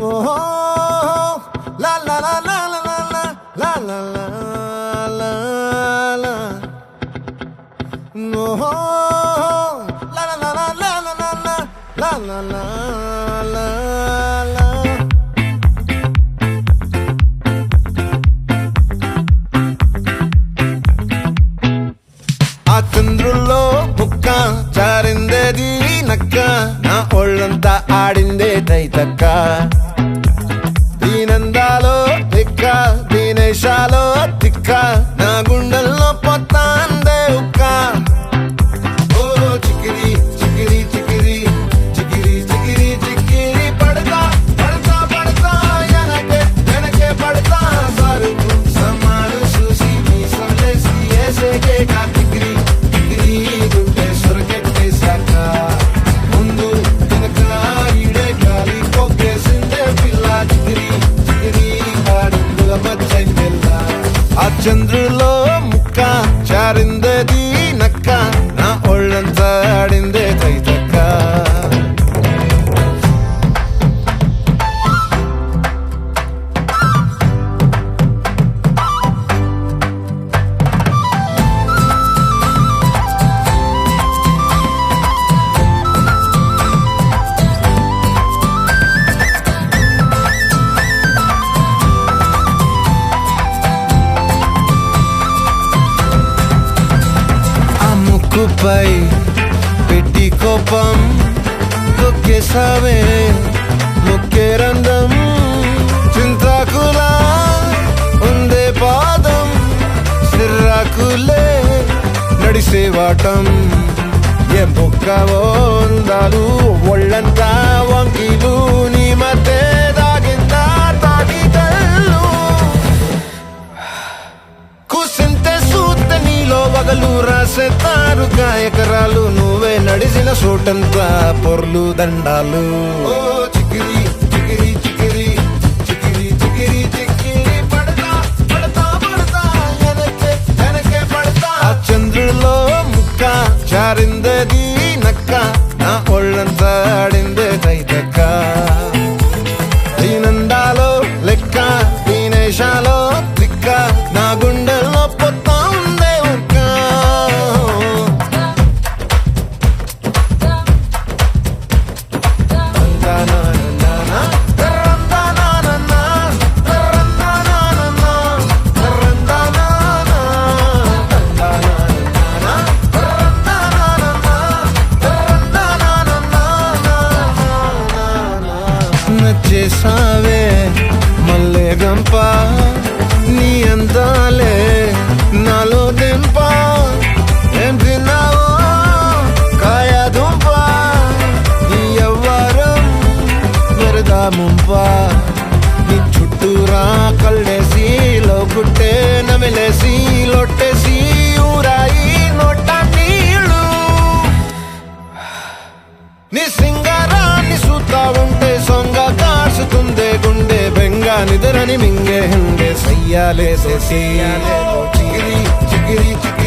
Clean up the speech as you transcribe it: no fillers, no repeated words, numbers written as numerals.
ఓహో లా లా లా లా లా లా లా లా లా ఓహో లా లా లా లా లా లా లా లా లా లా. ఆ చంద్రుల్లో బుక్క జారిందేది నక్క, నా ఒళ్ళంతా ఆడిందే తైతక్క. దీనందాలో తిక్క దీనేశాలో తిక్క, నా గుండెల్లో పొత్తాందే ఉక్క. ఓ చికిరి చికిరి చికిరి చికిరి చికిరి చికిరి పడతా పడతా పడతా ఎనకే ఎనకే పడతా. సరుకు సమాలు చూసి మీ సందేశి ఏసేకే కా చికిరి చికిరి గుండె సొరకెట్టేశాక ముందు వెనక ఈడే గాలి కొక్కేసిందే పిల్ల. చికిరి చికిరి ఆడుల మచ్చందెల్ల. ఆ చంద్రులో ముక్క చారిందేది నక్క, నా ఒళ్ళంతా ఆడిందే తైతక్క. ముక్కుపై పెట్టి కోపం తొక్కేసావే ముక్కే రంధ్రం. చింతాకులా ఉందే పాదం, సిర్రాకులే నడిసే వాటం. ఏ బొక్కవో అందాలు ఒళ్ళంతా వంకీలు, నీ మధ్య దాగిందా తాగి కళ్ళు. కూసింతే సూత్తే నీలో వగలు రాసేతారు గాయకరాలు, నువ్వే నడిసిన చోటంతా పొర్లు దండాలు. ఓ చికిరి చికిరి చికిరి చికిరి చికిరి చికిరి పడతా పడతా పడతా ఎనకే ఎనకే పడతా. ఆ చంద్రులో ముక్క చారిందేది నక్క, నా ఒళ్ళంతా ఆడిందే తైతక్క. దీనందాలో లెక్క దీనేశాలో తిక్క, నా గుండెల్లో పొత్తా ఉందే ఉక్క. నచ్చేసావే మల్లె గంప, నీ అందాలే నాలో దింప. ఏం తిన్నావో కాయ దుంప, నీ ఎవ్వరం వరదా ముంప. నీ చుట్టూరా కళ్ళేసి లోకుట్టే నమిలేసి లొట్టేసి ఊరాయి నోట నీళ్ళు. నీ సింగారాన్ని చూస్తా ఉంటే సొంగ కాసుతుందే గుండె బెంగ. నిద్రని మింగే హండే సయ్యాలే చికిరి చికిరి చికిరి